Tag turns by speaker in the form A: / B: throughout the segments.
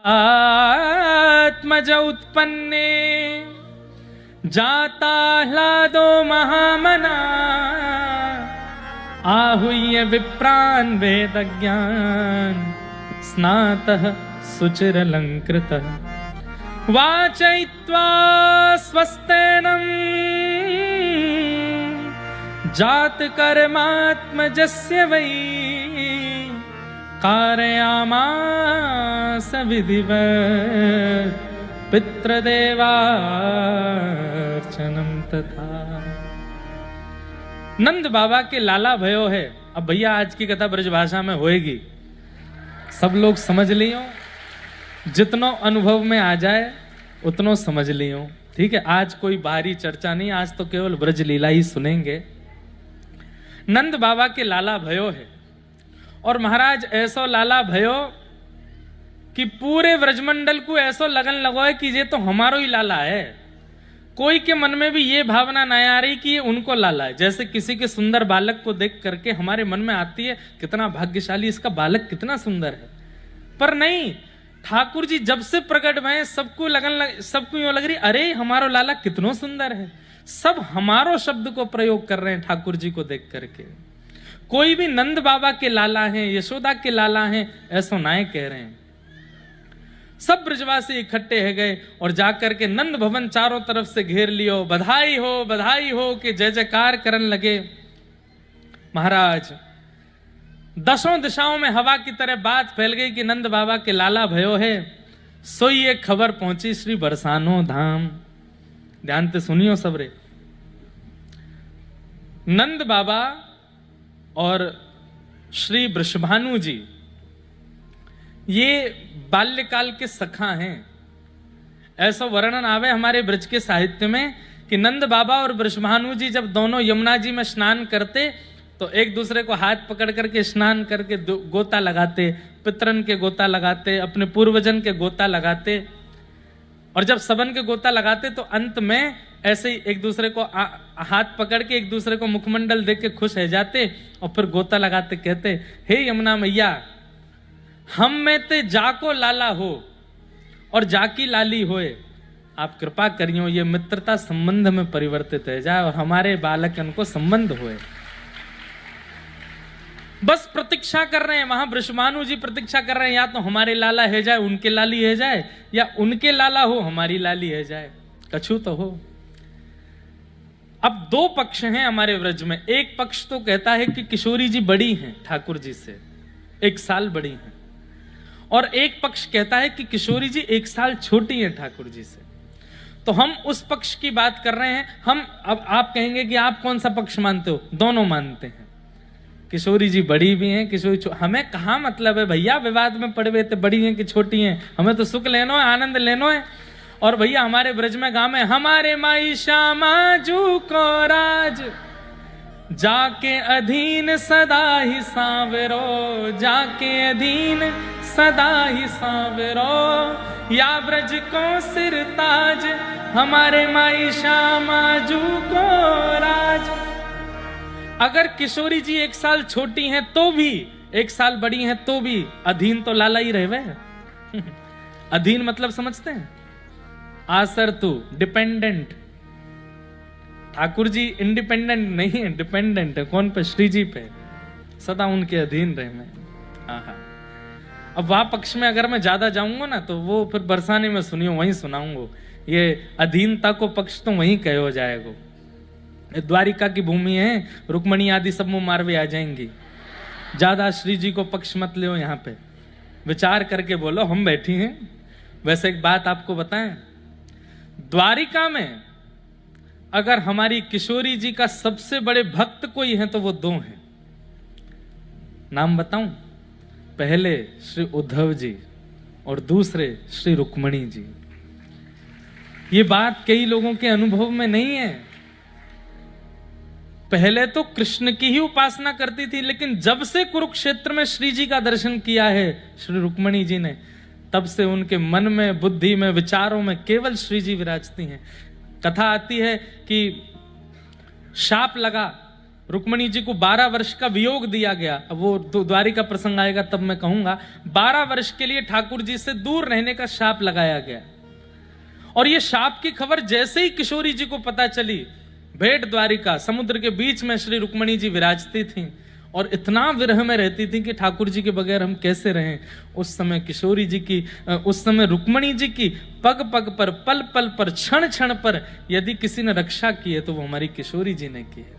A: आत्मज उत्पन्ने जाता ह्लादो महामना आहूय विप्रान् वेदज्ञान स्नातः सुचिरलंकृतः वाचयित्वा स्वस्तेनं जात कर्मात्मजस्य वै कारयामास विधिवत् पितृदेवार्चनम तथा। नंद बाबा के लाला भयो है। अब भैया आज की कथा ब्रजभाषा में होएगी, सब लोग समझ लियो, जितनो अनुभव में आ जाए उतनो समझ लियो, ठीक है। आज कोई बाहरी चर्चा नहीं, आज तो केवल ब्रज लीला ही सुनेंगे। नंद बाबा के लाला भयो है और महाराज ऐसो लाला भयो कि पूरे व्रजमंडल को ऐसो लगन लगो है कि ये तो हमारो ही लाला है। कोई के मन में भी ये भावना ना आ रही कि ये उनको लाला है। जैसे किसी के सुंदर बालक को देख करके हमारे मन में आती है कितना भाग्यशाली इसका बालक कितना सुंदर है, पर नहीं, ठाकुर जी जब से प्रकट भये सबको सबको यूं लग रही अरे हमारो लाला कितना सुंदर है। सब हमारो शब्द को प्रयोग कर रहे हैं ठाकुर जी को देख करके। कोई भी नंद बाबा के लाला हैं, यशोदा के लाला हैं ऐसो नाय कह रहे हैं। सब ब्रजवासी इकट्ठे है गए और जाकर के नंद भवन चारों तरफ से घेर लियो, बधाई हो के जय जयकार करन लगे। महाराज दसों दिशाओं में हवा की तरह बात फैल गई कि नंद बाबा के लाला भयो है। सोई एक खबर पहुंची श्री बरसानो धाम। ध्यान से सुनियो सबरे। नंद बाबा और श्री वृषभानु जी ये बाल्यकाल के सखा हैं। ऐसा वर्णन आवे हमारे ब्रज के साहित्य में कि नंद बाबा और वृषभानु जी जब दोनों यमुना जी में स्नान करते तो एक दूसरे को हाथ पकड़ करके स्नान करके गोता लगाते, पितरन के गोता लगाते, अपने पूर्वजन के गोता लगाते। और जब सबन के गोता लगाते तो अंत में ऐसे ही एक दूसरे को हाथ पकड़ के एक दूसरे को मुखमंडल देख के खुश हो जाते और फिर गोता लगाते कहते, हे यमुना मैया हम में ते जाको लाला हो और जाकी लाली होए, आप कृपा करियो ये मित्रता संबंध में परिवर्तित हो जाए और हमारे बालकन को संबंध होए। बस प्रतीक्षा कर रहे हैं वहां वृषभानु जी, प्रतीक्षा कर रहे हैं या तो हमारे लाला है जाए उनके लाली है जाए या उनके लाला हो हमारी लाली है जाए, कछु तो हो। अब दो पक्ष हैं हमारे व्रज में। एक पक्ष तो कहता है कि किशोरी जी बड़ी हैं ठाकुर जी से, 1 साल बड़ी हैं, और एक पक्ष कहता है कि किशोरी जी 1 साल छोटी हैं ठाकुर जी से। तो हम उस पक्ष की बात कर रहे हैं। हम अब आप कहेंगे कि आप कौन सा पक्ष मानते हो? दोनों मानते हैं। किशोरी जी बड़ी भी हैं, किशोरी हमें कहा मतलब है भैया, विवाद में पड़े हुए थे बड़ी हैं कि छोटी हैं, हमें तो सुख लेनो है, आनंद लेनो है। और भैया हमारे ब्रज में गांव में हमारे माई श्यामा जू को राज जाके अधीन सदा ही सांवरो, जाके अधीन सदा ही सांवरो, या ब्रज को सिर ताज हमारे माई श्यामा जू को राज। अगर किशोरी जी 1 साल छोटी हैं तो भी, 1 साल बड़ी हैं तो भी अधीन तो लाला ही रहे। अधीन मतलब समझते हैं? आसर तू, डिपेंडेंट। ठाकुर जी इंडिपेंडेंट नहीं है, डिपेंडेंट है। कौन पे? श्री जी पे, सदा उनके अधीन रहे मैं। अब वहां पक्ष में अगर मैं ज्यादा जाऊंगा ना तो वो फिर बरसाने में सुनियो, वहीं सुनाऊंगा। ये अधीनता को पक्ष तो वहीं कहो जाएगा। द्वारिका की भूमि है, रुक्मणी आदि सब मुंह मारवे आ जाएंगी। ज्यादा श्री जी को पक्ष मत लो, यहाँ पे विचार करके बोलो, हम बैठी हैं। वैसे एक बात आपको बताएं, द्वारिका में अगर हमारी किशोरी जी का सबसे बड़े भक्त कोई है तो वो 2 हैं। नाम बताऊं? पहले श्री उद्धव जी और दूसरे श्री रुक्मणी जी। ये बात कई लोगों के अनुभव में नहीं है। पहले तो कृष्ण की ही उपासना करती थी, लेकिन जब से कुरुक्षेत्र में श्री जी का दर्शन किया है श्री रुक्मणी जी ने, तब से उनके मन में, बुद्धि में, विचारों में केवल श्री जी विराजती हैं। कथा आती है कि शाप लगा रुक्मणी जी को 12 वर्ष का वियोग दिया गया। अब वो तो द्वारिका प्रसंग आएगा तब मैं कहूंगा। 12 वर्ष के लिए ठाकुर जी से दूर रहने का शाप लगाया गया। और ये शाप की खबर जैसे ही किशोरी जी को पता चली, भेंट द्वारिका समुद्र के बीच में श्री रुक्मणी जी विराजती थी और इतना विरह में रहती थी कि ठाकुर जी के बगैर हम कैसे रहें। उस समय किशोरी जी की, उस समय रुक्मणी जी की पग पग पर, पल पल पर, क्षण क्षण पर यदि किसी ने रक्षा की है तो वो हमारी किशोरी जी ने की है।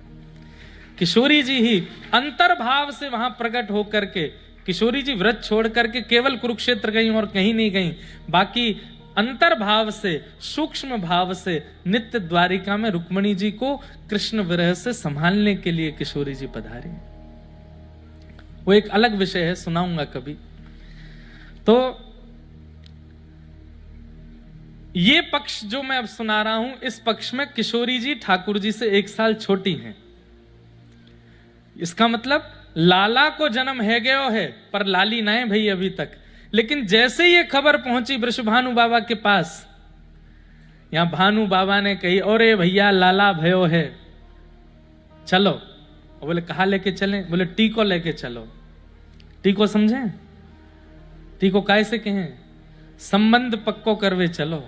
A: किशोरी जी ही अंतर्भाव से वहां प्रकट होकर के, किशोरी जी व्रत छोड़ करके केवल कुरुक्षेत्र गई और कहीं नहीं गई, बाकी अंतर्भाव से, सूक्ष्म भाव से नित्य द्वारिका में रुक्मणी जी को कृष्ण विरह से संभालने के लिए किशोरी जी पधारी। वो एक अलग विषय है, सुनाऊंगा कभी। तो ये पक्ष जो मैं अब सुना रहा हूं, इस पक्ष में किशोरी जी ठाकुर जी से 1 साल छोटी हैं। इसका मतलब लाला को जन्म है गयो है, पर लाली ना है भाई अभी तक। लेकिन जैसे ये खबर पहुंची वृषभानु बाबा के पास, यहां भानु बाबा ने कही, अरे भैया लाला भयो है, चलो। बोले कहा लेके चलें? बोले टीको लेके चलो। टीको समझे? टीको कैसे कहें? संबंध पक्को करवे चलो।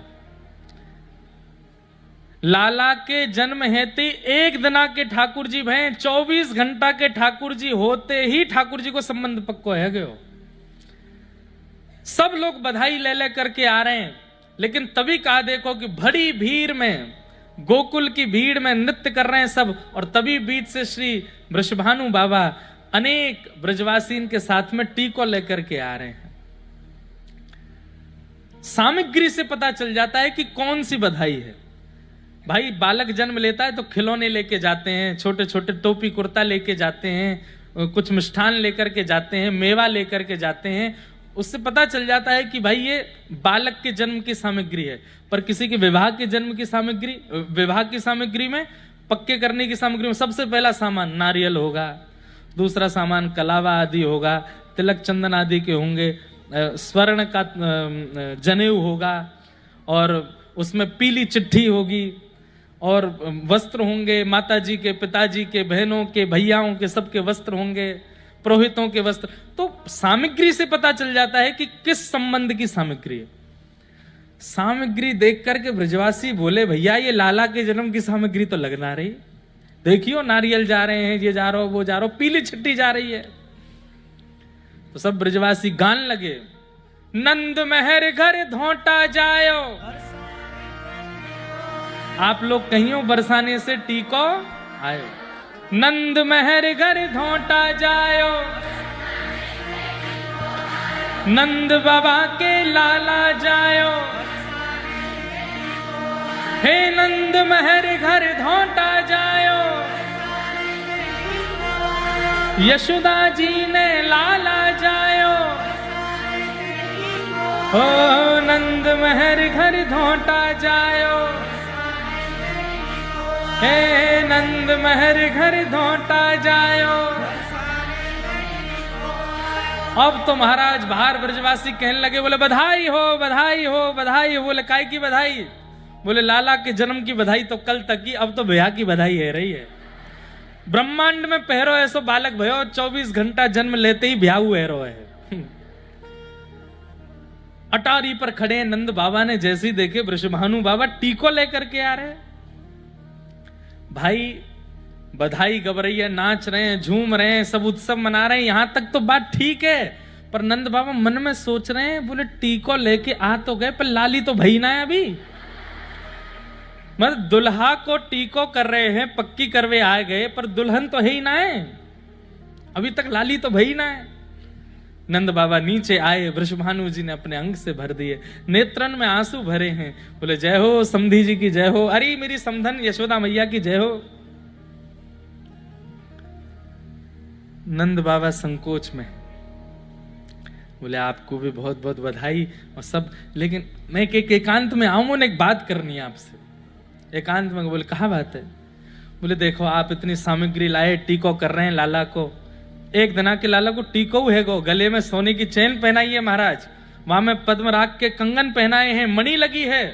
A: लाला के जन्म हेती 1 दिना के ठाकुर जी भय, 24 घंटा के ठाकुर जी होते ही ठाकुर जी को संबंध पक्को है गयो। सब लोग बधाई ले ले करके आ रहे हैं, लेकिन तभी कहा देखो कि बड़ी भीड़ में, गोकुल की भीड़ में नृत्य कर रहे हैं सब, और तभी बीच से श्री वृषभानु बाबा अनेक ब्रजवासीन के साथ में टीको लेकर के आ रहे हैं। सामग्री से पता चल जाता है कि कौन सी बधाई है। भाई बालक जन्म लेता है तो खिलौने लेके जाते हैं, छोटे छोटे टोपी कुर्ता लेके जाते हैं, कुछ मिष्ठान लेकर के जाते हैं, मेवा लेकर के जाते हैं। उससे पता चल जाता है कि भाई ये बालक के जन्म की सामग्री है। पर किसी के विवाह के जन्म की सामग्री, विवाह की सामग्री में, पक्के करने की सामग्री में सबसे पहला सामान नारियल होगा, दूसरा सामान कलावा आदि होगा, तिलक चंदन आदि के होंगे, स्वर्ण का जनेऊ होगा, और उसमें पीली चिट्ठी होगी, और वस्त्र होंगे, माताजी के, पिताजी के, बहनों के, भैयाओं के, सबके वस्त्र होंगे, पुरोहितों के वस्त्र। तो सामग्री से पता चल जाता है कि किस संबंध की सामग्री है। सामग्री देख करके ब्रजवासी बोले भैया ये लाला के जन्म की सामग्री तो लगना रही, देखियो नारियल जा रहे हैं, ये जा रहा हो, वो जा रहा हो, पीली चिट्ठी जा रही है। तो सब ब्रजवासी गान लगे, नंद महर घर धोटा जायो। आप लोग कहियो बरसाने से टीको आयो। नंद महर घर धोटा जायो, नंद बाबा के लाला जायो। हे नंद महर घर धोटा जायो, यशोदा जी ने लाला जायो। हो नंद महर घर धोटा जायो, हे नंद महर घर धोटा जायो। अब तो महाराज बाहर ब्रजवासी कहने लगे, बोले बधाई हो, बधाई हो, बधाई हो। बोले काय की बधाई? बोले लाला के जन्म की बधाई तो कल तक की, अब तो भैया की बधाई है रही है। ब्रह्मांड में पहरो ऐसो बालक भयो, 24 घंटा जन्म लेते ही ब्याहू हैरो है। अटारी पर खड़े नंद बाबा ने जैसे ही देखे वृषभानु बाबा टीको लेकर के आ रहे, भाई बधाई गवरैया नाच रहे हैं, झूम रहे हैं, सब उत्सव मना रहे हैं, यहां तक तो बात ठीक है। पर नंद बाबा मन में सोच रहे हैं, बोले टीको लेके आ तो गए, पर लाली तो भई ना है अभी। मतलब दुल्हा को टीको कर रहे हैं, पक्की करवे आ गए, पर दुल्हन तो है ही ना है, अभी तक लाली तो भई ना है। नंद बाबा नीचे आए, वृषभानु जी ने अपने अंग से भर दिए, नेत्रन में आंसू भरे हैं। बोले जय हो समधी जी की जय हो, अरे मेरी समधन यशोदा मैया की जय हो। नंद बाबा संकोच में बोले आपको भी बहुत बहुत बधाई और सब, लेकिन मैं एकांत में आऊं ना, एक बात करनी है आपसे एकांत में। बोले कहा बात है? बोले देखो आप इतनी सामग्री लाए, टीको कर रहे हैं लाला को, 1 दिना के लाला को टीको है गो, गले में सोने की चेन पहनाई है महाराज, वहां में पद्मराग के कंगन पहनाए हैं, मणि लगी है,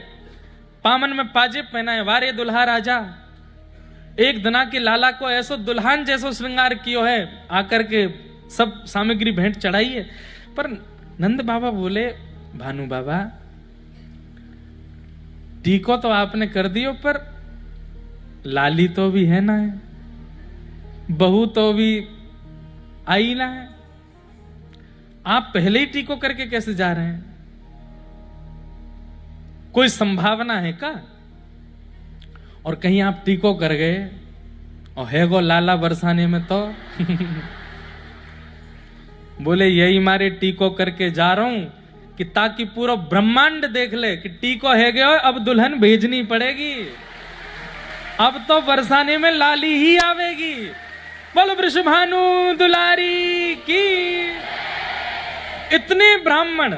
A: पामन में पाजेब पहनाए, वारे दुल्हा राजा, एक दना के लाला को ऐसो दुल्हन जैसो श्रृंगार कियो है, आकर के सब सामग्री भेंट चढ़ाई है। पर नंद बाबा बोले, भानु बाबा टीको तो आपने कर दियो, पर लाली तो भी है ना, है बहू तो भी आई ना है, आप पहले ही टीको करके कैसे जा रहे हैं? कोई संभावना है का? और कहीं आप टीको कर गए और है गो लाला बरसाने में तो बोले यही मारे टीको करके जा रहा हूं कि ताकि पूरा ब्रह्मांड देख ले कि टीको है गए, अब दुल्हन भेजनी पड़ेगी, अब तो बरसाने में लाली ही आवेगी। बोलो वृषभानु दुलारी की। इतने ब्राह्मण,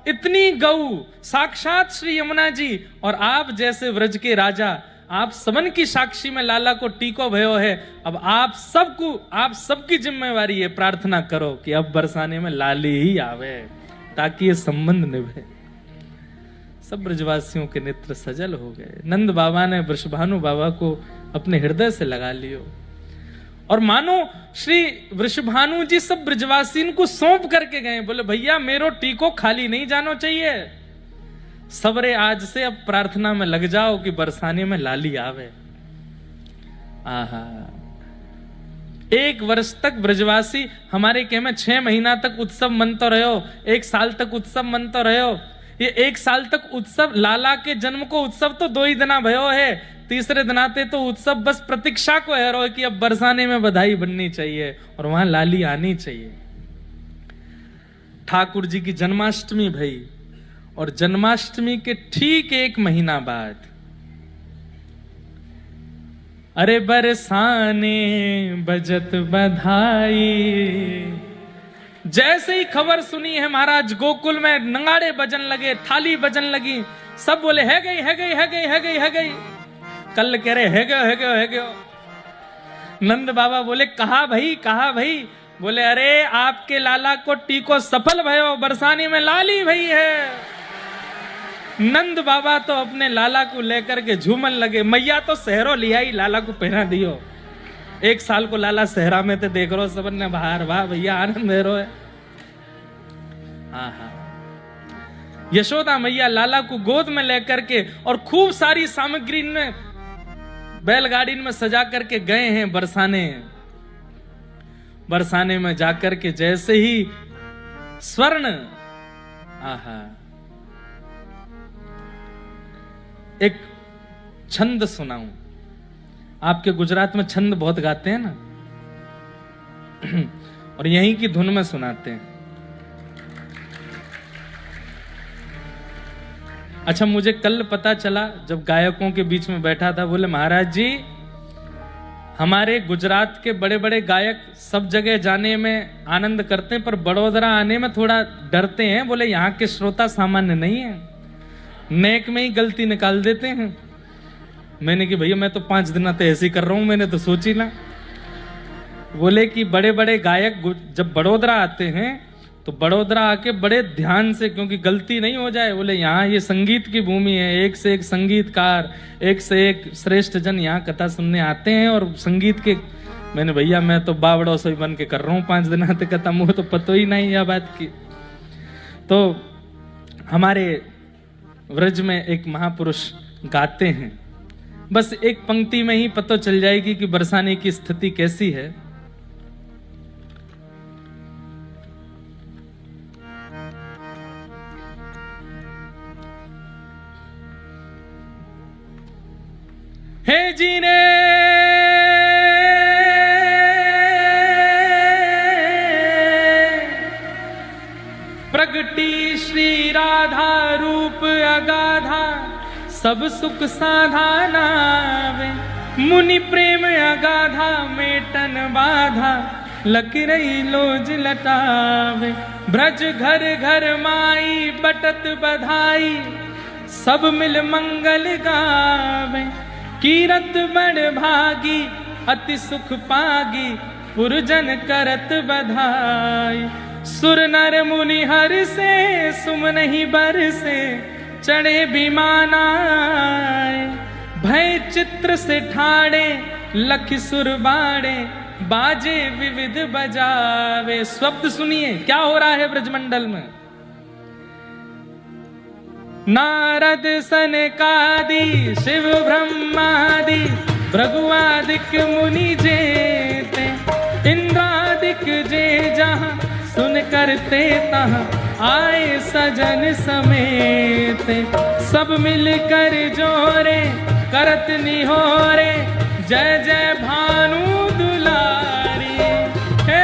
A: इतनी गऊ, साक्षात श्री यमुना जी और आप जैसे व्रज के राजा, आप सबन की साक्षी में लाला को टीको भयो है। अब आप सबकी जिम्मेवारी है, प्रार्थना करो कि अब बरसाने में लाली ही आवे ताकि ये संबंध निभे। सब ब्रजवासियों के नेत्र सजल हो गए। नंद बाबा ने वृषभानु बाबा को अपने हृदय से लगा लियो और मानो श्री वृषभानु जी सब ब्रजवासियों को सौंप करके गए। बोले भैया मेरो टीको खाली नहीं जानो चाहिए, सबरे आज से अब प्रार्थना में लग जाओ कि बरसाने में लाली आवे। आहा, 1 वर्ष तक ब्रजवासी हमारे के में 6 महीना तक उत्सव मनतो रहो, 1 साल तक उत्सव मनतो रहो। ये 1 साल तक उत्सव, लाला के जन्म को उत्सव तो 2 ही दिना भयो है, तीसरे दिन आते तो उत्सव बस प्रतीक्षा को है रो कि अब बरसाने में बधाई बननी चाहिए और वहां लाली आनी चाहिए। ठाकुर जी की जन्माष्टमी भई और जन्माष्टमी के ठीक 1 महीना बाद अरे बरसाने बजत बधाई, जैसे ही खबर सुनी है महाराज गोकुल में नगाड़े बजन लगे, थाली बजन लगी, सब बोले है गई है गई है गई है गई है गई। कल कह रहे है गयो है गयो है गयो। नंद बाबा बोले कहा भाई कहा भाई? बोले अरे आपके लाला को टीको सफल भयो, बरसाने में लाली भई है। नंद बाबा तो अपने लाला को लेकर के झूमन लगे। मैया तो सहरो लिया ही लाला को पहना दियो। 1 साल को लाला सहरा में थे, देख रो सबन ने बाहर, वाह भैया आनंद है रो है। आहा, यशोदा मैया लाला को गोद में लेकर के और खूब सारी सामग्री में बैलगाड़ी में सजा करके गए हैं बरसाने। बरसाने में जाकर के जैसे ही स्वर्ण, आहा, एक छंद सुनाऊं। आपके गुजरात में छंद बहुत गाते हैं ना, और यहीं की धुन में सुनाते हैं। अच्छा, मुझे कल पता चला जब गायकों के बीच में बैठा था, बोले महाराज जी हमारे गुजरात के बड़े बड़े गायक सब जगह जाने में आनंद करते हैं पर बड़ोदरा आने में थोड़ा डरते हैं। बोले यहाँ के श्रोता सामान्य नहीं है, नेक में ही गलती निकाल देते हैं। मैंने कि भैया मैं तो 5 दिन से ऐसे ही कर रहा हूं, मैंने तो सोची ना। बोले कि बड़े बड़े गायक जब बड़ोदरा आते हैं तो बड़ोदरा आके बड़े ध्यान से, क्योंकि गलती नहीं हो जाए। बोले यहाँ ये संगीत की भूमि है, एक से एक संगीतकार, एक से एक श्रेष्ठ जन यहाँ कथा सुनने आते हैं और संगीत के। मैंने भैया मैं तो बावड़ो से बन के कर रहा हूँ 5 दिन से कथा, मुझे तो पता ही नहीं यह बात की। तो हमारे व्रज में एक महापुरुष गाते हैं, बस एक पंक्ति में ही पता चल जाएगी कि बरसाने की स्थिति कैसी है। हे जीने प्रगटी श्री राधा रूप अगाधा, सब सुख साधाना वे, मुनि प्रेम अगाधा मेटन बाधा, लकीरई लोज लटावे। ब्रज घर घर माई बटत बधाई, सब मिल मंगल गावे। कीरत बड़ भागी अति सुख पागी, पुरजन करत बधाई। सुर नर मुनि हर से सुमन ही बर से, चढ़े विमानाए। भय चित्र से ठाड़े लख सुर बाड़े बाजे विविध बजावे। शब्द सुनिए क्या हो रहा है ब्रजमंडल में। नारद सनकादि शिव ब्रह्मादि भृगुआदिक मुनि जेते, इंद्रादिक जे जहाँ सुन करते तहाँ आए सजन समेत। सब मिलकर जोरे करत निहोरे जय जय भानु दुलारी। हे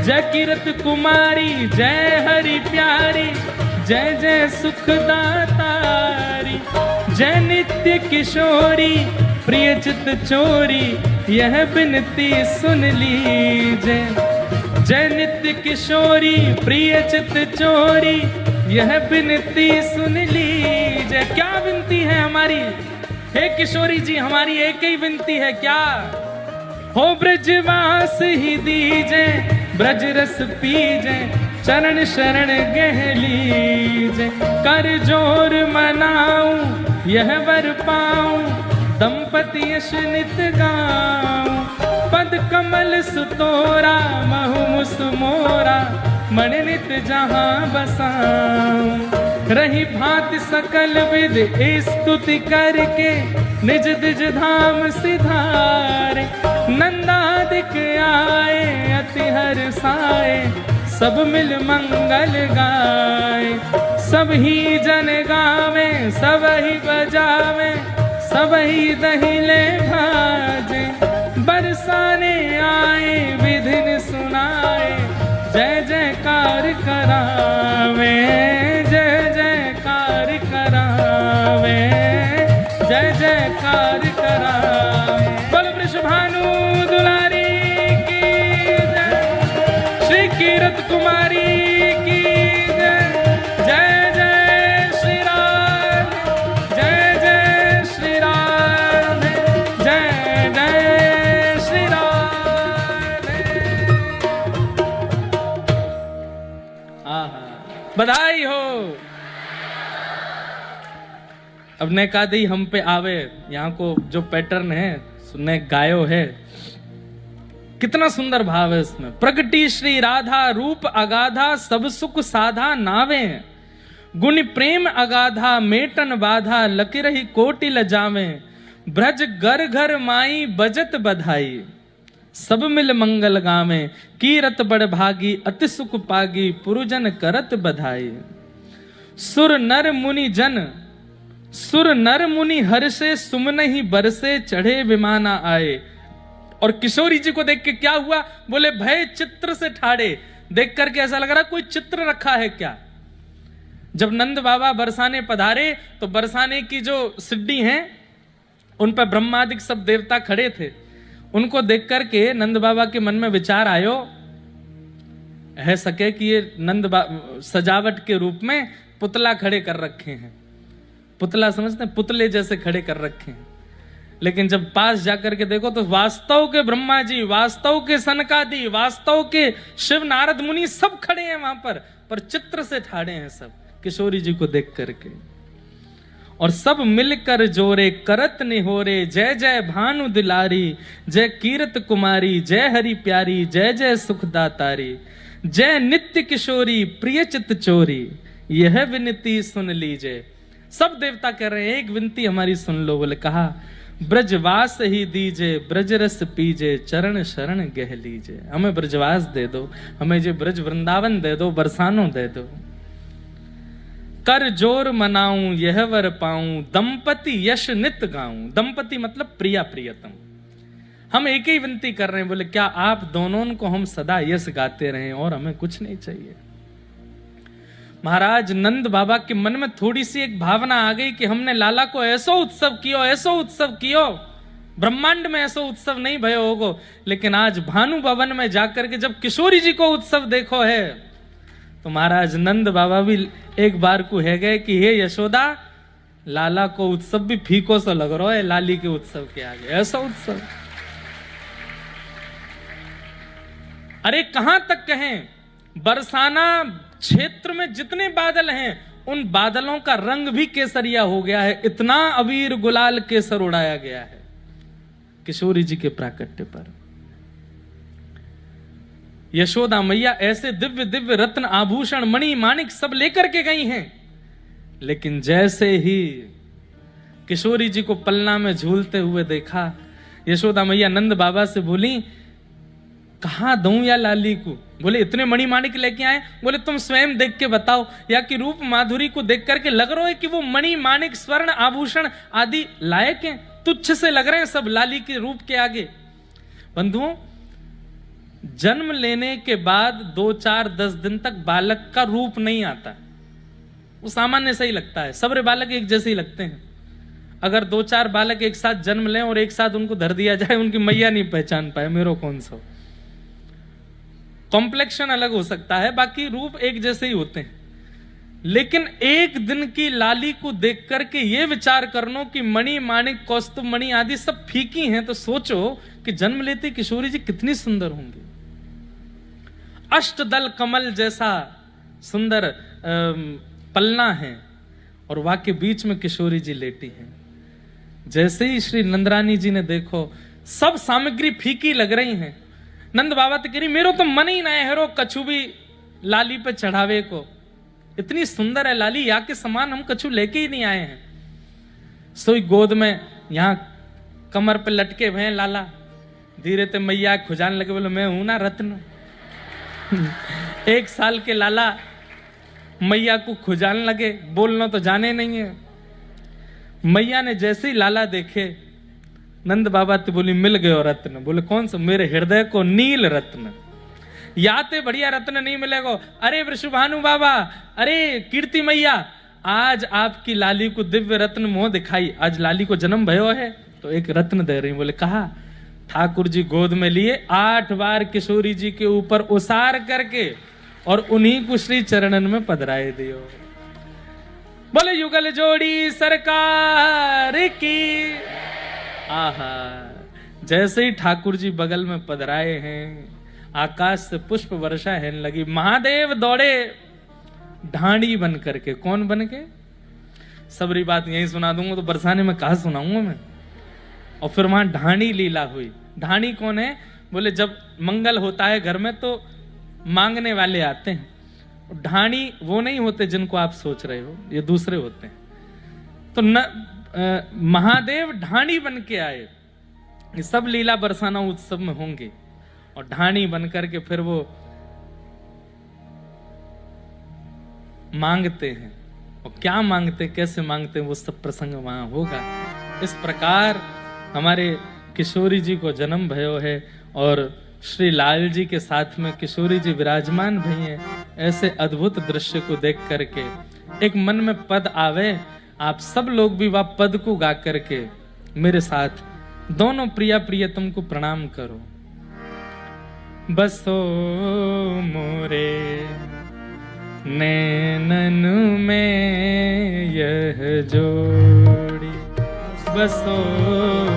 A: जय कीरत कुमारी जय हरि प्यारी, जय जय सुखदातारी। जय नित्य किशोरी प्रिय चित चोरी, यह बिनती सुन लीजिए। जय नित्य किशोरी प्रिय चित चोरी, यह बिनती सुन लीजिए। क्या विनती है हमारी? हे किशोरी जी, हमारी एक ही विनती है। क्या हो? ब्रजवास ही दीजे, ब्रज रस पीजे, चरण शरण गह लीजे। कर जोर मनाऊं यह वर पाऊं, दंपति यश नित गाऊं। पद कमल सुतोरा महु मुस मोरा, मन नित जहां बसाऊं। रही भांति सकल विद स्तुति करके, निज दिज धाम सिधारे। नंदादिक आए अति हर्षाए, सब मिल मंगल गाए। सब ही जन गावे सब ही बजावे, सब ही दहिले भाजे। बरसाने आए विधिन सुनाए, जय जयकार करावे, जय जयकार करावे, जय जयकार करावे। बोल वृषभानु दुलारी की जय, श्री कीरत कुमारी की जय। जय जय श्री राधे, जय जय श्री राधे, जय जय श्री राधे। बधाई हो। अब ने कहा दी हम पे आवे, यहाँ को जो पैटर्न है सुनने गायो है, कितना सुंदर भाव है इसमें। प्रगटी श्री राधा रूप अगाधा, सब सुख साधा नावे। गुण प्रेम अगाधा मेटन बाधा, लकी रही कोटि लजावे। ब्रज घर घर माई बजत बधाई, सब मिल मंगल गावे। कीरत बड़ भागी अति सुख पागी, पुरुजन करत बधाई। सुर नर मुनि जन, सुर नर मुनि हर्षे, सुमन ही बरसे चढ़े विमाना आए। और किशोरी जी को देख के क्या हुआ? बोले भय चित्र से ठाड़े। देख करके ऐसा लग रहा कोई चित्र रखा है क्या। जब नंद बाबा बरसाने पधारे तो बरसाने की जो सिड्डी हैं उन पर ब्रह्मादिक सब देवता खड़े थे। उनको देख करके नंद बाबा के मन में विचार आयो, है सके कि ये सजावट के रूप में पुतला खड़े कर रखे हैं। पुतला समझते हैं, पुतले जैसे खड़े कर रखे हैं। लेकिन जब पास जाकर के देखो तो वास्तव के ब्रह्मा जी, वास्तव के सनकादि, वास्तव के शिव नारद मुनि सब खड़े हैं वहां पर चित्र से ठाड़े हैं सब किशोरी जी को देख करके। और सब मिलकर जोरे करत निहोरे, जय जय भानु दुलारी, जय कीरत कुमारी, जय हरि प्यारी, जय जय सुखदातारी। जय नित्य किशोरी प्रिय चित चोरी, यह विनती सुन लीजिए। सब देवता कह रहे हैं एक विनती हमारी सुन लो। बोले कहा ब्रजवास ही दीजे, ब्रज रस पीजे, चरण शरण गह लीजे। हमें ब्रजवास दे दो, हमें जो ब्रज वृंदावन दे दो, बरसानो दे दो। कर जोर मनाऊं यह वर पाऊं, दंपति यश नित गाऊं। दंपति मतलब प्रिया प्रियतम। हम एक ही विनती कर रहे हैं, बोले क्या आप दोनों को हम सदा यश गाते रहें और हमें कुछ नहीं चाहिए। महाराज नंद बाबा के मन में थोड़ी सी एक भावना आ गई कि हमने लाला को ऐसो उत्सव कियो, ऐसो उत्सव कियो, ब्रह्मांड में ऐसो उत्सव नहीं भयो होगो। लेकिन आज भानु भवन में जाकर के जब किशोरी जी को उत्सव देखो है तो महाराज नंद बाबा भी एक बार को है गए कि हे यशोदा, लाला को उत्सव भी फीको सा लग रहा है लाली के उत्सव के आगे, ऐसा उत्सव। अरे कहां तक कहें, बरसाना क्षेत्र में जितने बादल हैं उन बादलों का रंग भी केसरिया हो गया है। इतना अबीर गुलाल केसर उड़ाया गया है किशोरी जी के प्राकट्य पर। यशोदा मैया ऐसे दिव्य दिव्य रत्न आभूषण मणि माणिक सब लेकर के गई हैं, लेकिन जैसे ही किशोरी जी को पलना में झूलते हुए देखा, यशोदा मैया नंद बाबा से बोली, कहां दूं या लाली को? बोले इतने मणि माणिक लेके आए। बोले तुम स्वयं देख के बताओ, या कि रूप माधुरी को देख करके लग रहा है कि वो मणि माणिक स्वर्ण आभूषण आदि लायक हैं? तुच्छ से लग रहे हैं सब लाली के रूप के आगे। बंधुओं, जन्म लेने के बाद 2, 4, 10 दिन तक बालक का रूप नहीं आता, वो सामान्य से ही लगता है। सब बालक एक जैसे ही लगते हैं। अगर 2, 4 बालक एक साथ जन्म लें और एक साथ उनको धर दिया जाए, उनकी मैया नहीं पहचान पाए मेरो कौन सा। कॉम्प्लेक्शन अलग हो सकता है, बाकी रूप एक जैसे ही होते हैं। लेकिन एक दिन की लाली को देख करके ये विचार करनो कि मणि माणिक कौस्तुभ मणि आदि सब फीकी हैं, तो सोचो कि जन्म लेते किशोरी जी कितनी सुंदर होंगी। अष्टदल कमल जैसा सुंदर पलना है और वहां के बीच में किशोरी जी लेटी हैं। जैसे ही श्री नंदरानी जी ने देखो, सब सामग्री फीकी लग रही हैं। नंद बाबा तो कह रही, मेरो तो मन ही ना है हेरो कछु भी लाली पे चढ़ावे को। इतनी सुंदर है लाली, या के समान हम कछु लेके ही नहीं आए हैं। सोई गोद में यहां कमर पे लटके हुए लाला, धीरे ते मैया खुजान लगे, बोले मैं हूं ना रत्न। 1 साल के लाला मैया को खुजान लगे, बोलना तो जाने नहीं है। मैया ने जैसे ही लाला देखे, नंद बाबा तो बोली मिल गयो रत्न। बोले कौन सा? मेरे हृदय को नील रत्न, याते बढ़िया रत्न नहीं मिलेगा। अरे वृषभानु बाबा, अरे कीर्ति मैया, आज आपकी लाली को दिव्य रत्न मोह दिखाई। आज लाली को जन्म भयो है तो एक रत्न दे रही। बोले कहा? ठाकुर जी गोद में लिए 8 बार किशोरी जी के ऊपर उसार करके और उन्हीं को श्री चरणन में पधराए दियो। बोले युगल जोड़ी सरकार की। आहा, जैसे ही ठाकुर जी बगल में पधराए हैं, आकाश से पुष्प वर्षा है लगी। महादेव दौड़े ढांडी बन करके। कौन बन के? सबरी बात यही सुना दूंगा तो बरसाने में कहा सुनाऊंगा मैं। और फिर वहां ढांडी लीला हुई। ढांडी कौन है? बोले जब मंगल होता है घर में तो मांगने वाले आते हैं। ढांडी वो नहीं होते जिनको आप सोच रहे हो, ये दूसरे होते हैं। तो महादेव ढांडी बन के आए। ये सब लीला बरसाना उत्सव में होंगे। और ढाणी बन करके फिर वो मांगते हैं। और क्या मांगते, कैसे मांगते, वो सब प्रसंग वहां होगा। इस प्रकार हमारे किशोरी जी को जन्म भयो है और श्री लाल जी के साथ में किशोरी जी विराजमान भई हैं। ऐसे अद्भुत दृश्य को देख करके एक मन में पद आवे। आप सब लोग भी वह पद को गा करके मेरे साथ दोनों प्रिया प्रियतम को प्रणाम करो। बसो मोरे नैनन में यह जोड़ी, बसो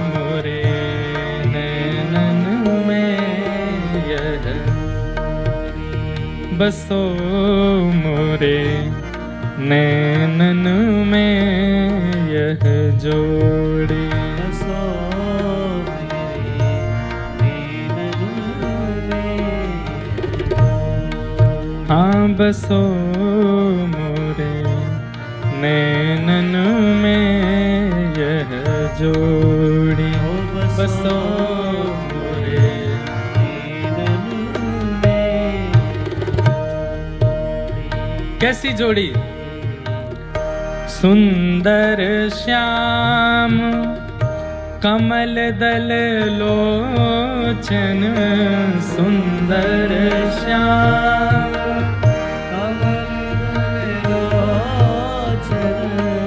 A: मोरे नैनन में यह, बसो मोरे नैनन में यह जोड़ी। हाँ बसो मोरे नैनन में यह जोड़ी, बसो मोरे नैनन में। कैसी जोड़ी? सुंदर श्याम कमल दल लोचन, सुंदर श्याम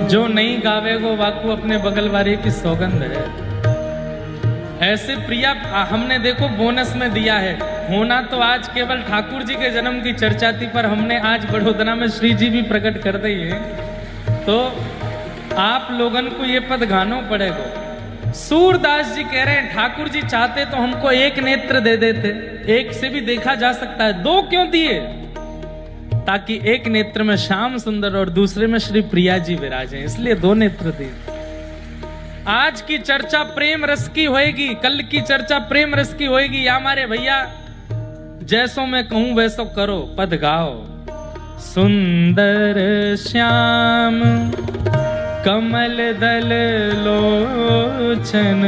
A: जो नहीं गावेगो वाकू अपने बगल वाले की सौगंध है। ऐसे प्रिया हमने देखो बोनस में दिया है। होना तो आज केवल ठाकुर जी के जन्म की चर्चा थी, पर हमने आज बड़ोदरा में श्री जी भी प्रकट कर दी है, तो आप लोगन को ये पद गानो पड़ेगा। सूरदास जी कह रहे हैं ठाकुर जी चाहते तो हमको एक नेत्र दे देते, एक से भी देखा जा सकता है, 2 क्यों दिए? ताकि एक नेत्र में श्याम सुंदर और दूसरे में श्री प्रिया जी विराजे, इसलिए दो नेत्र दिए। आज की चर्चा प्रेम रस की होएगी, कल की चर्चा प्रेम रस की होएगी। या हमारे भैया जैसो मैं कहूं वैसो करो, पद गाओ। सुंदर श्याम कमल दल लोचन,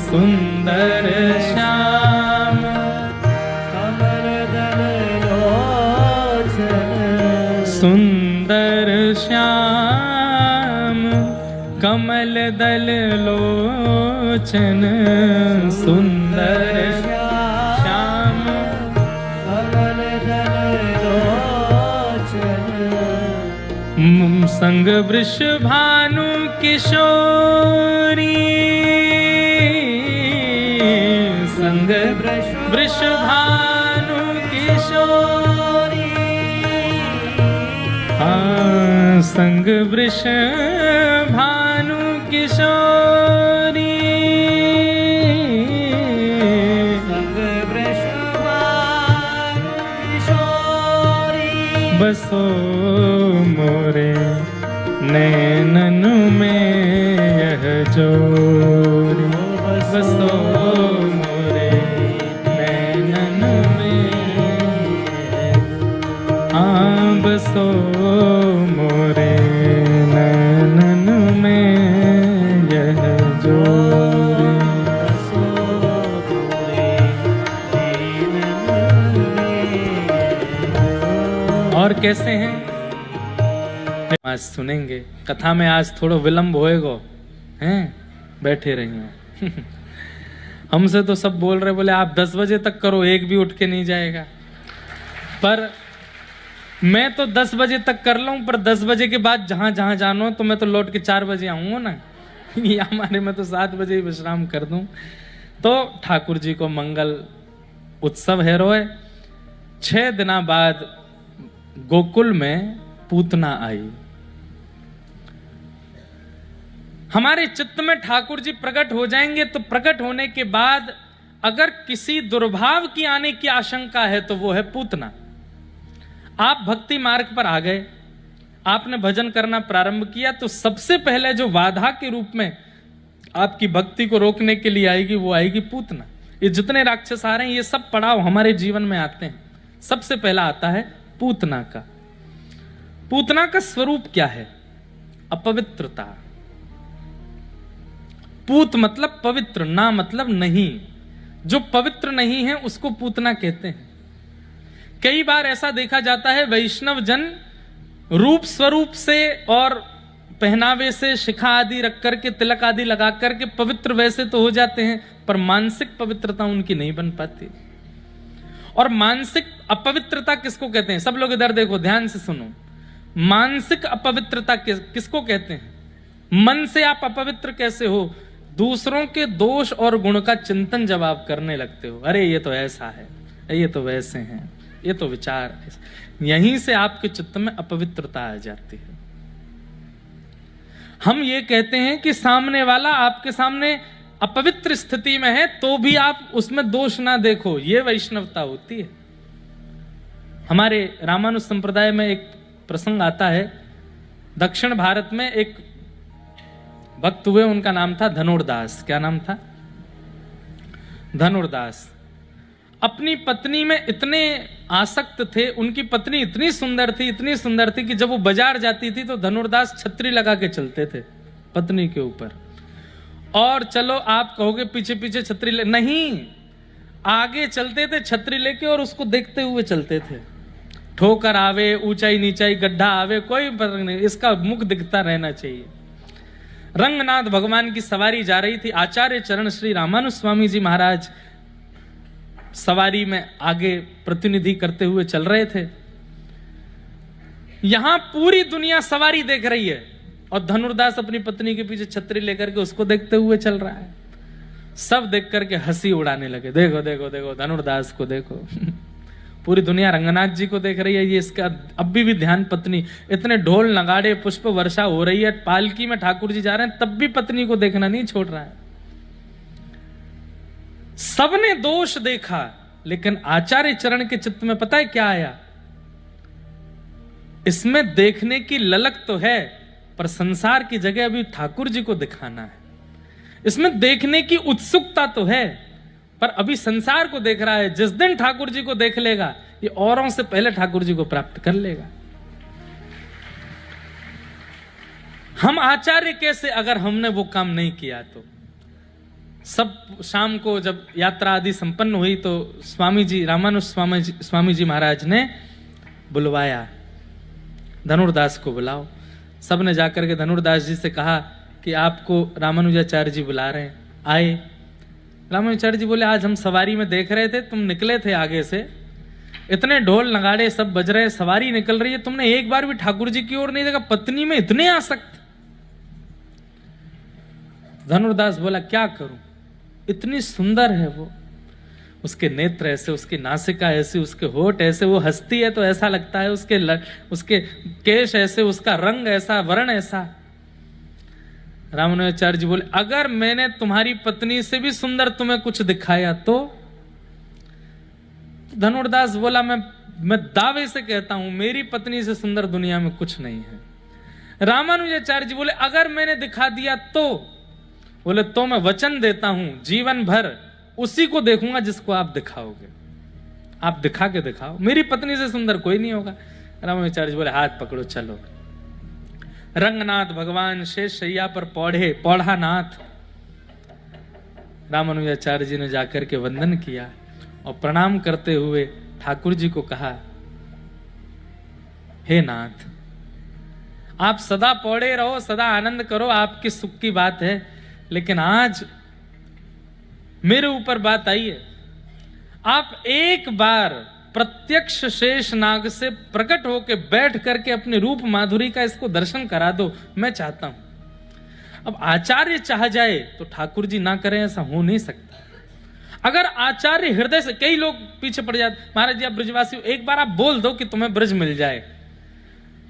A: सुंदर श्याम कमल दल लोचन, सुंदर श्याम कमल दल लोचन, सुंदर श्याम कमल दल लोचन, संग वृष भानु किशोरी, संग वृष भानु किशोरी, हाँ संग वृष भानु किशोरी, संग वृष भानु किशोरी, बसो मोरे नैनन में यह जोरी, बसो मोरे नैनन में, हाँ बसो मोरे नैनन में यह जोरी, बसो मोरे नैनन में। और कैसे हैं आज सुनेंगे कथा में। आज थोड़ा विलंब होएगा, हैं बैठे रहिए। हमसे तो सब बोल रहे, बोले आप 10 बजे तक करो, एक भी उठ के नहीं जाएगा। पर मैं तो 10 बजे तक कर लूं, पर 10 बजे के बाद जहां जहां जानो तो मैं तो लौट के 4 बजे आऊंगा ना। या हमारे में तो 7 बजे ही विश्राम कर दूं। तो ठाकुर जी को मंगल उत्सव है रोए। 6 दिना बाद गोकुल में पूतना आई। हमारे चित्त में ठाकुर जी प्रकट हो जाएंगे, तो प्रकट होने के बाद अगर किसी दुर्भाव की आने की आशंका है तो वो है पूतना। आप भक्ति मार्ग पर आ गए, आपने भजन करना प्रारंभ किया, तो सबसे पहले जो बाधा के रूप में आपकी भक्ति को रोकने के लिए आएगी वो आएगी पूतना। ये जितने राक्षस आ रहे हैं ये सब पड़ाव हमारे जीवन में आते हैं। सबसे पहला आता है पूतना का। पूतना का स्वरूप क्या है? अपवित्रता। पूत मतलब पवित्र, ना मतलब नहीं। जो पवित्र नहीं है उसको पूतना कहते हैं। कई बार ऐसा देखा जाता है वैष्णव जन रूप स्वरूप से और पहनावे से, शिखा आदि रख करके, तिलक आदि लगा करके पवित्र वैसे तो हो जाते हैं, पर मानसिक पवित्रता उनकी नहीं बन पाती। और मानसिक अपवित्रता किसको कहते हैं? सब लोग इधर देखो, ध्यान से सुनो। मानसिक अपवित्रता किसको कहते हैं? मन से आप अपवित्र कैसे हो? दूसरों के दोष और गुण का चिंतन जब आप करने लगते हो, अरे ये तो ऐसा है, ये तो वैसे हैं, ये तो विचार, यहीं से आपके चित्त में अपवित्रता आ जाती है। हम ये कहते हैं कि सामने वाला आपके सामने अपवित्र स्थिति में है तो भी आप उसमें दोष ना देखो, ये वैष्णवता होती है। हमारे रामानुज संप्रदाय में एक प्रसंग आता है। दक्षिण भारत में एक भक्त हुए, उनका नाम था धनुर्दास। क्या नाम था? धनुर्दास। अपनी पत्नी में इतने आसक्त थे, उनकी पत्नी इतनी सुंदर थी, इतनी सुंदर थी कि जब वो बाजार जाती थी तो धनुर्दास छतरी लगा के चलते थे पत्नी के ऊपर। और चलो आप कहोगे पीछे पीछे छतरी नहीं, आगे चलते थे छतरी लेके और उसको देखते हुए चलते थे। ठोकर आवे, ऊंचाई नीचाई, गड्ढा आवे, कोई फर्क नहीं, इसका मुख दिखता रहना चाहिए। रंगनाथ भगवान की सवारी जा रही थी। आचार्य चरण श्री रामानुज स्वामी जी महाराज सवारी में आगे प्रतिनिधि करते हुए चल रहे थे। यहां पूरी दुनिया सवारी देख रही है और धनुर्दास अपनी पत्नी के पीछे छतरी लेकर के उसको देखते हुए चल रहा है। सब देख करके हंसी उड़ाने लगे, देखो देखो देखो धनुर्दास को देखो। पूरी दुनिया रंगनाथ जी को देख रही है, ये इसका अब भी ध्यान पत्नी। इतने ढोल नगाड़े पुष्प वर्षा हो रही है, पालकी में ठाकुर जी जा रहे हैं, तब भी पत्नी को देखना नहीं छोड़ रहा है। सबने दोष देखा, लेकिन आचार्य चरण के चित्त में पता है क्या आया? इसमें देखने की ललक तो है, पर संसार की जगह अभी ठाकुर जी को दिखाना है। इसमें देखने की उत्सुकता तो है, पर अभी संसार को देख रहा है। जिस दिन ठाकुर जी को देख लेगा, ये औरों से पहले ठाकुर जी को प्राप्त कर लेगा। हम आचार्य कैसे, अगर हमने वो काम नहीं किया तो। सब शाम को जब यात्रा आदि संपन्न हुई तो स्वामी जी, रामानुज स्वामी जी महाराज ने बुलवाया, धनुर्दास को बुलाओ। सबने जाकर के धनुर्दास जी से कहा कि आपको रामानुजाचार्य जी बुला रहे हैं। आए, रामानुजाचार्य जी बोले, आज हम सवारी में देख रहे थे, तुम निकले थे आगे से, इतने ढोल नगाड़े सब बज रहे, सवारी निकल रही है, तुमने एक बार भी ठाकुर जी की ओर नहीं देखा, पत्नी में इतने आसक्त। धनुर्दास बोला, क्या करूं, इतनी सुंदर है वो, उसके नेत्र ऐसे, उसकी नासिका ऐसी, उसके होठ ऐसे, वो हंसती है तो ऐसा लगता है, उसके केश ऐसे, उसका रंग ऐसा, वर्ण ऐसा। रामानुजाचार्य जी बोले, अगर मैंने तुम्हारी पत्नी से भी सुंदर तुम्हें कुछ दिखाया तो? धनुर्दास बोला, मैं दावे से कहता हूं, मेरी पत्नी से सुंदर दुनिया में कुछ नहीं है। रामानुजाचार्य जी बोले, अगर मैंने दिखा दिया तो? बोले, तो मैं वचन देता हूं, जीवन भर उसी को देखूंगा जिसको आप दिखाओगे। आप दिखा के दिखाओ, मेरी पत्नी से सुंदर कोई नहीं होगा। रामानुजाचार्य जी बोले, हाथ पकड़ो, चलो। रंगनाथ भगवान शेष शैया पर पौढ़ा नाथ। रामानुजाचार्य जी ने जाकर के वंदन किया और प्रणाम करते हुए ठाकुर जी को कहा, हे नाथ, आप सदा पौड़े रहो, सदा आनंद करो, आपकी सुख की बात है, लेकिन आज मेरे ऊपर बात आई है। आप एक बार प्रत्यक्ष शेष नाग से प्रकट होकर बैठ करके अपने रूप माधुरी का इसको दर्शन करा दो, मैं चाहता हूं। अब आचार्य चाह जाए तो ठाकुर जी ना करें, ऐसा हो नहीं सकता। अगर आचार्य हृदय से, कई लोग पीछे पड़ जाते, महाराज जी आप ब्रजवासी हो, एक बार आप बोल दो कि तुम्हें ब्रज मिल जाए,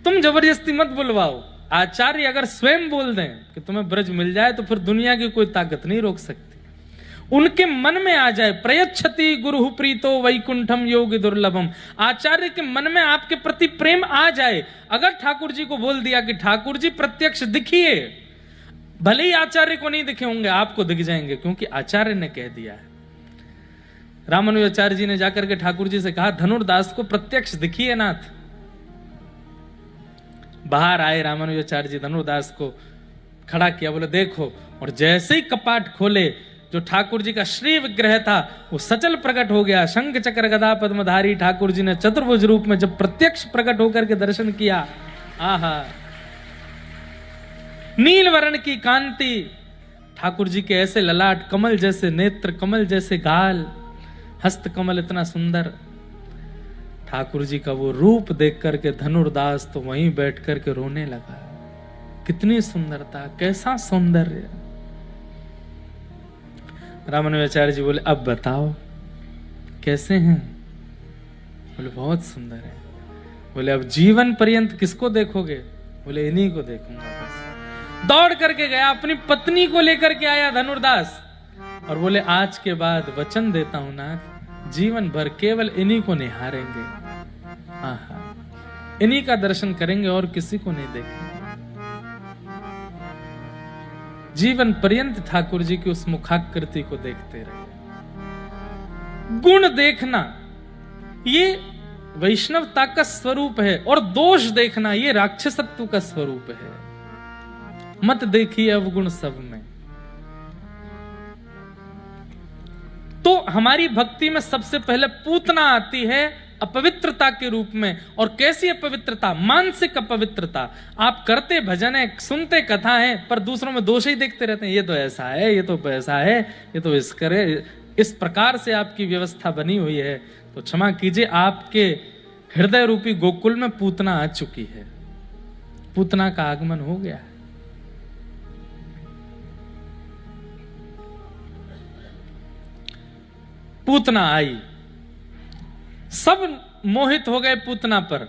A: तुम जबरदस्ती मत बुलवाओ। आचार्य अगर स्वयं बोल दें कि तुम्हें ब्रज मिल जाए तो फिर दुनिया की कोई ताकत नहीं रोक सकती। उनके मन में आ जाए, प्रयच्छति गुरु प्रीतो वैकुंठम योगी दुर्लभम, आचार्य के मन में आपके प्रति प्रेम आ जाए। अगर ठाकुर जी को बोल दिया कि ठाकुर जी प्रत्यक्ष दिखिए, भले ही आचार्य को नहीं दिखे होंगे, आपको दिख जाएंगे, क्योंकि आचार्य ने कह दिया है। रामानुजाचार्य जी ने जाकर के ठाकुर जी से कहा, धनुर्दास को प्रत्यक्ष दिखिए नाथ। बाहर आए रामानुजाचार्य जी, धनुर्दास को खड़ा किया, बोले देखो, और जैसे ही कपाट खोले, जो ठाकुर जी का श्री विग्रह था वो सचल प्रकट हो गया। शंख चक्र गदा पद्मधारी ठाकुर जी ने चतुर्भुज रूप में जब प्रत्यक्ष प्रकट होकर के दर्शन किया, आहा, नील वर्ण की कांति, ठाकुर जी के ऐसे ललाट, कमल जैसे नेत्र, कमल जैसे गाल, हस्त कमल इतना सुंदर। ठाकुर जी का वो रूप देख करके धनुर्दास तो वहीं बैठ करके रोने लगा। कितनी सुंदरता, कैसा सौंदर्य। रामानुजाचार्य जी बोले, अब बताओ कैसे हैं? बोले, बहुत सुंदर है। बोले, अब जीवन पर्यंत किसको देखोगे? बोले, इन्हीं को देखूंगा बस। दौड़ करके गया, अपनी पत्नी को लेकर के आया धनुर्दास, और बोले, आज के बाद वचन देता हूं नाथ, जीवन भर केवल इन्हीं को निहारेंगे, आहा, इन्हीं का दर्शन करेंगे और किसी को नहीं देखेंगे। जीवन पर्यंत ठाकुर जी की उस मुखाकृति को देखते रहे। गुण देखना ये वैष्णवता का स्वरूप है, और दोष देखना ये राक्षसत्व का स्वरूप है। मत देखिए अवगुण सब में। तो हमारी भक्ति में सबसे पहले पूतना आती है अपवित्रता के रूप में। और कैसी अपवित्रता? मानसिक अपवित्रता। आप करते भजन है, सुनते कथा है, पर दूसरों में दोष ही देखते रहते हैं। ये तो ऐसा है, ये तो ऐसा है, ये तो इस करे, इस प्रकार से आपकी व्यवस्था बनी हुई है, तो क्षमा कीजिए, आपके हृदय रूपी गोकुल में पूतना आ चुकी है, पूतना का आगमन हो गया है। पूतना आई, सब मोहित हो गए पूतना पर।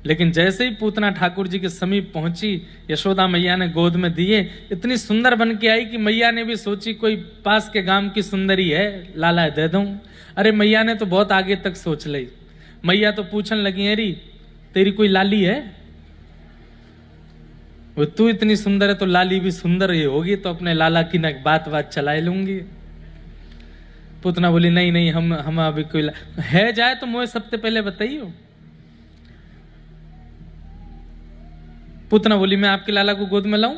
A: लेकिन जैसे ही पूतना ठाकुर जी के समीप पहुंची, यशोदा मैया ने गोद में दिए, इतनी सुंदर बन के आई कि मैया ने भी सोची कोई पास के गांव की सुंदरी है, लाला दे दूं। अरे मैया ने तो बहुत आगे तक सोच ली। मैया तो पूछने लगी, अरे तेरी कोई लाली है? वो तू इतनी सुंदर है तो लाली भी सुंदर ही होगी, तो अपने लाला की ना बात चलाए लूंगी। पुतना बोली नहीं नहीं, हम अभी कोई है जाए तो मुझे सबसे पहले बताइयो। पुतना बोली मैं आपके लाला को गोद में लाऊं?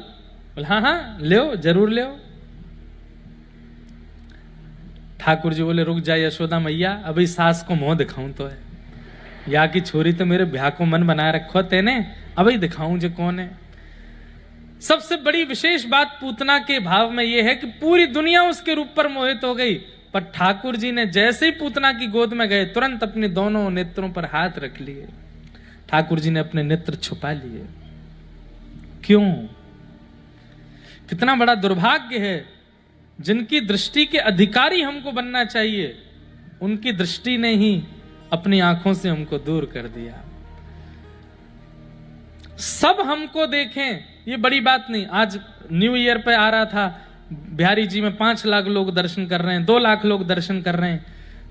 A: बोले हाँ हाँ ले जरूर ले। ठाकुर जी बोले रुक जा यशोदा मैया, अभी सास को मुंह दिखाऊं तो है, या की छोरी तो मेरे ब्याह को मन बनाए रखो तेने, अभी दिखाऊं जो कौन है। सबसे बड़ी विशेष बात पूतना के भाव में यह है कि पूरी दुनिया उसके रूप पर मोहित हो गई, पर ठाकुर जी ने जैसे ही पूतना की गोद में गए तुरंत अपने दोनों नेत्रों पर हाथ रख लिए। ठाकुर जी ने अपने नेत्र छुपा लिए। क्यों? कितना बड़ा दुर्भाग्य है, जिनकी दृष्टि के अधिकारी हमको बनना चाहिए, उनकी दृष्टि ने ही अपनी आंखों से हमको दूर कर दिया। सब हमको देखें ये बड़ी बात नहीं। आज न्यू ईयर पे आ रहा था, बिहारी जी में 5 लाख लोग दर्शन कर रहे हैं, 2 लाख लोग दर्शन कर रहे हैं,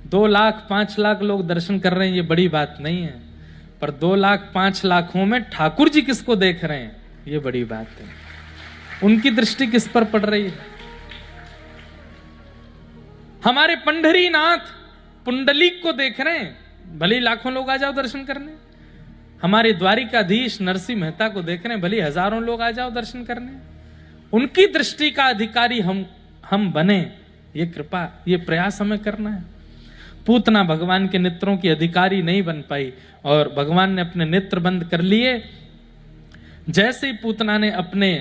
A: 2 लाख 5 लाख लोग दर्शन कर रहे हैं, ये बड़ी बात नहीं है। पर 2 लाख 5 लाखों में ठाकुर जी किसको देख रहे हैं, ये बड़ी बात है। उनकी दृष्टि किस पर पड़ रही है? हमारे पंढरीनाथ पुंडलीक को देख रहे हैं, भले लाखों लोग आ जाओ दर्शन करने। हमारे द्वारिकाधीश नरसिंह मेहता को देख रहे हैं, भले हजारों लोग आ जाओ दर्शन करने। उनकी दृष्टि का अधिकारी हम बने, ये कृपा, ये प्रयास हमें करना है। पूतना भगवान के नेत्रों की अधिकारी नहीं बन पाई और भगवान ने अपने नेत्र बंद कर लिए। जैसे ही पूतना ने अपने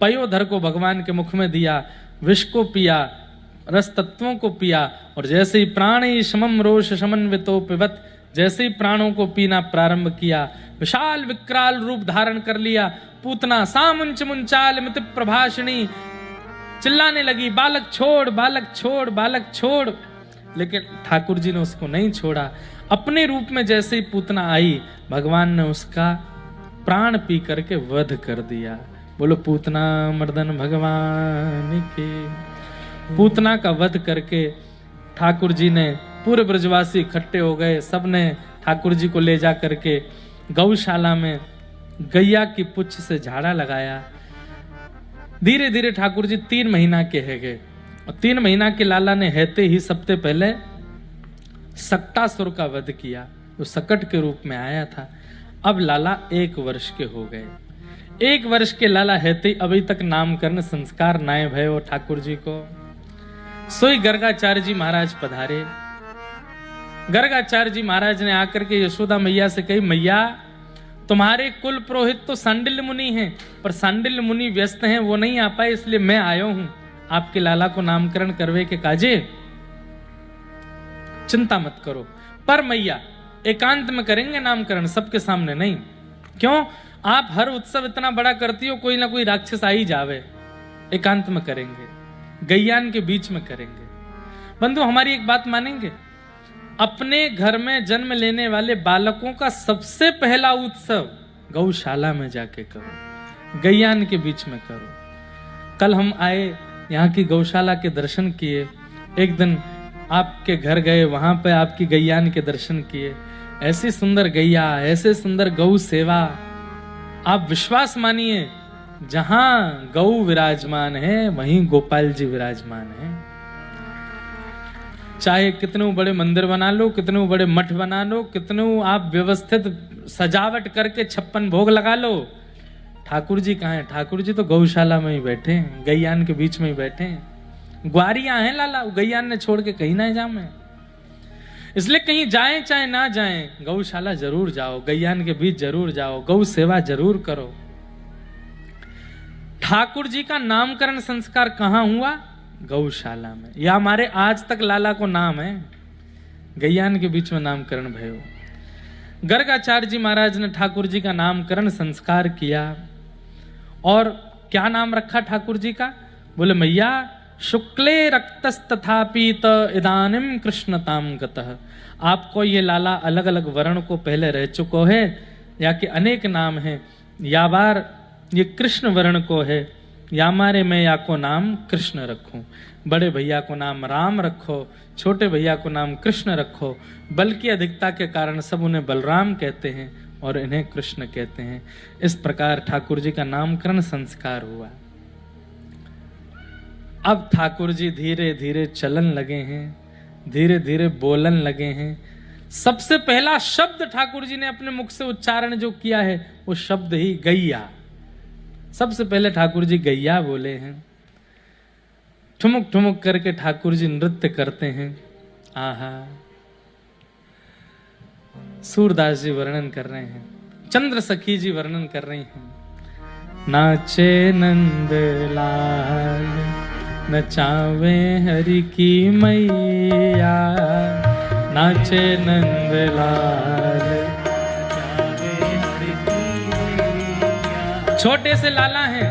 A: पयोधर को भगवान के मुख में दिया, विष को पिया, रस तत्वों को पिया, और जैसे ही प्राणी समम रोष समन्वितो पिबत, जैसे ही प्राणों को पीना प्रारंभ किया, विशाल विकराल रूप धारण कर लिया। पूतना सामुंच मुंचाल मित प्रभाषिणी चिल्लाने लगी, बालक छोड़, बालक छोड़, बालक छोड़। लेकिन ठाकुर जी ने उसको नहीं छोड़ा। अपने रूप में जैसे ही पूतना आई, भगवान ने उसका प्राण पी करके वध कर दिया। बोलो पूतना मर्दन भगवान के। पूतना का वध करके ठाकुर जी ने, पूरे ब्रजवासी इकट्ठे हो गए, सबने ठाकुर जी को ले जा करके गौशाला में गैया की पुच्छ से झाड़ा लगाया। धीरे धीरे ठाकुर जी 3 महीना के है गए, और 3 महीना के लाला ने हैते ही सबसे पहले सक्टासुर का वध किया, जो सकट के रूप में आया था। अब लाला 1 वर्ष के हो गए। 1 वर्ष के लाला हैते अभी तक नामकरण संस्कार नाय भय हो ठाकुर जी को। सोई गर्गाचार्य जी महाराज पधारे। गर्गाचार्य जी महाराज ने आकर के यशोदा मैया से कही, मैया तुम्हारे कुल पुरोहित तो सांडिल्य मुनि हैं, पर सांडिल्य मुनि व्यस्त हैं, वो नहीं आ पाए, इसलिए मैं आया हूं आपके लाला को नामकरण करवे के काजे। चिंता मत करो, पर मैया एकांत में करेंगे नामकरण, सबके सामने नहीं। क्यों? आप हर उत्सव इतना बड़ा करती हो, कोई ना कोई राक्षस आ ही जावे। एकांत में करेंगे, गैयान के बीच में करेंगे। बंधु हमारी एक बात मानेंगे, अपने घर में जन्म लेने वाले बालकों का सबसे पहला उत्सव गौशाला में जाके करो, गैयान के बीच में करो। कल हम आए, यहाँ की गौशाला के दर्शन किए, एक दिन आपके घर गए, वहां पे आपकी गैयान के दर्शन किए। ऐसी सुंदर गैया, ऐसे सुंदर गौ सेवा। आप विश्वास मानिए, जहां गौ विराजमान है वहीं गोपाल जी विराजमान है। चाहे कितने बड़े मंदिर बना लो, कितने बड़े मठ बना लो, कितने आप व्यवस्थित सजावट करके 56 भोग लगा लो, ठाकुर जी कहाँ हैं? ठाकुर जी तो गौशाला में ही बैठे हैं, गैयान के बीच में ही बैठे हैं। ग्वारियां हैं लाला, गैयान ने छोड़ के कहीं ना जाए। इसलिए कहीं जाएं चाहे ना जाएं, गौशाला जरूर जाओ, गैयान के बीच जरूर जाओ, गौ सेवा जरूर करो। ठाकुर जी का नामकरण संस्कार कहां हुआ? गौशाला में। या हमारे आज तक लाला को नाम है, गैयान के बीच में नामकरण भयो। गर्गाचार्य जी महाराज ने ठाकुर जी का नामकरण संस्कार किया। और क्या नाम रखा ठाकुर जी का? बोले मैया शुक्ले रक्तस्तथापीत इदानिम कृष्णताम गतः। आपको ये लाला अलग अलग वर्ण को पहले रह चुको है, या कि अनेक नाम है, या बार ये कृष्ण वर्ण को है, या मारे मैं या को नाम कृष्ण रखूं। बड़े भैया को नाम राम रखो, छोटे भैया को नाम कृष्ण रखो, बल की अधिकता के कारण सब उन्हें बलराम कहते हैं। और इन्हें कृष्ण कहते हैं। इस प्रकार ठाकुर जी का नामकरण संस्कार हुआ। अब ठाकुर जी धीरे धीरे चलन लगे हैं, धीरे धीरे बोलन लगे हैं। सबसे पहला शब्द ठाकुर जी ने अपने मुख से उच्चारण जो किया है वो शब्द ही गैया। सबसे पहले ठाकुर जी गैया बोले हैं। ठुमुक ठुमुक करके ठाकुर जी नृत्य करते हैं। आहा, सूरदास जी वर्णन कर रहे हैं, चंद्र सखी जी वर्णन कर रही हैं। नाचे नंद लाल नचावे हरि की मैया, नाचे नंद लाल नचावे हरि की मैया। छोटे से लाला हैं,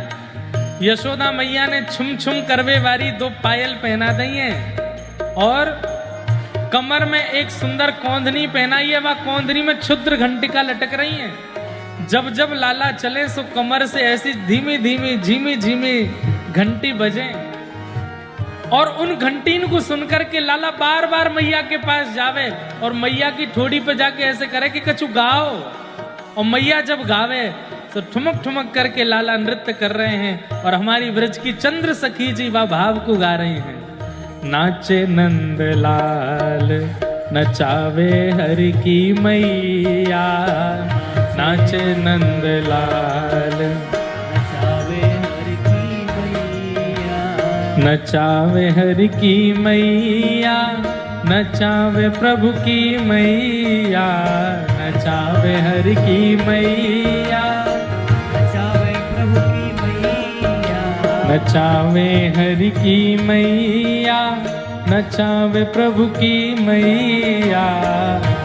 A: यशोदा मैया ने छुम छुम करवे वारी 2 पायल पहना दी हैं और कमर में एक सुंदर कौंधनी पहनाई है। वह कौंधनी में क्षुद्र घंटिका लटक रही है। जब जब लाला चले सो कमर से ऐसी धीमी धीमी झीमी झीमी घंटी बजे और उन घंटीन को सुनकर के लाला बार बार मैया के पास जावे और मैया की ठोड़ी पे जाके ऐसे करे कि कछु गाओ। और मैया जब गावे तो ठुमक ठुमक करके लाला नृत्य कर रहे हैं और हमारी ब्रज की चंद्र सखी जी वह भाव को गा रही हैं। नाचे नंद लाल नचावे हरि की मैया, नाचे नंद लाल नचावे हरि की मैया, नचावे हरि की मैया, नचावे प्रभु की मैया, नचावे हरि की मैया, नचावे प्रभु की मैया, नचावे हरि की मैया, नचावे प्रभु की मैया,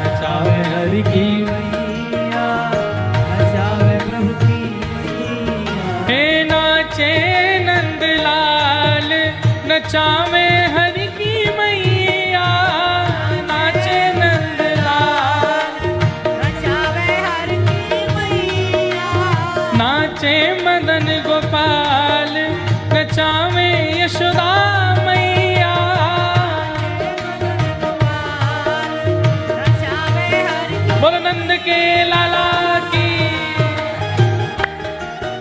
A: नचावे हरि की मैया, नचावे प्रभु की मैया। हे नाचे नंदलाल नचावे हरि की मैया, नाचे नंदलाल नचावे हरि की मैया, नाचे मदन गोपाल नचावे यशोदा मैया, बोल नंद के